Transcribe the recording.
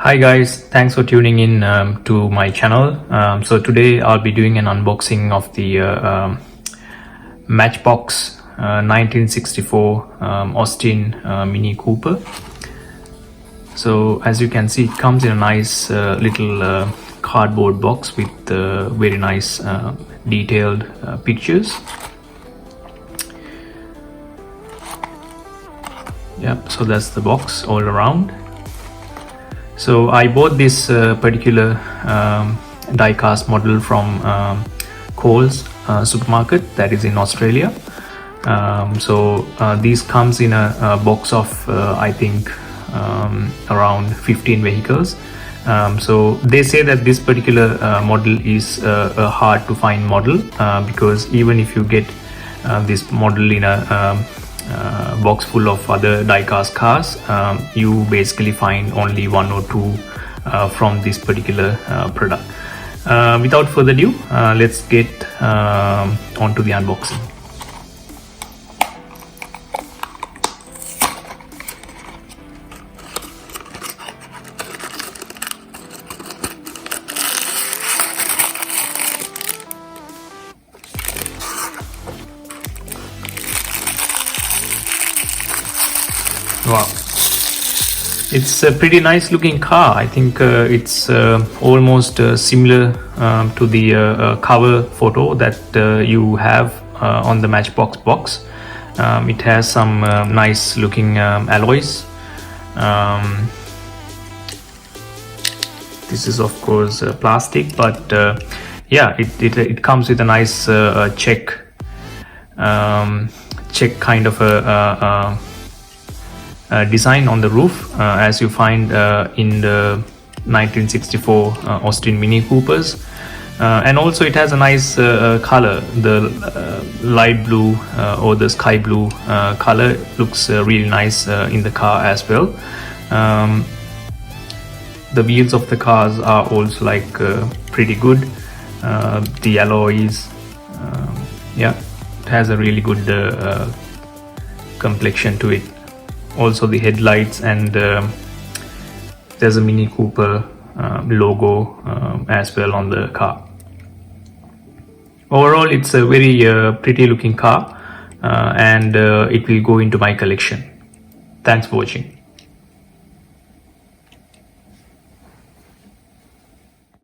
Hi guys, thanks for tuning in to my channel. So today I'll be doing an unboxing of the Matchbox 1964 Austin Mini Cooper. So as you can see, it comes in a nice little cardboard box with very nice detailed pictures. Yep, so that's the box all around. So I bought this particular die-cast model from Coles supermarket that is in Australia. These comes in a box of I think around 15 vehicles. So they say that this particular model is a hard to find model because even if you get this model in a box full of other die-cast cars, you basically find only one or two from this particular product. Without further ado, let's get onto the unboxing. Wow, it's a pretty nice looking car. I think it's almost similar to the cover photo that you have on the Matchbox box. It has some nice looking alloys. This is of course plastic, but yeah, it comes with a nice check kind of a design on the roof, as you find in the 1964 Austin Mini Coopers, and also it has a nice color. The light blue or the sky blue color looks really nice in the car as well. The wheels of the cars are also like pretty good. The alloys, yeah, it has a really good complexion to it. Also the headlights, and there's a Mini Cooper logo as well on the car. Overall, it's a very pretty looking car, and it will go into my collection. Thanks for watching.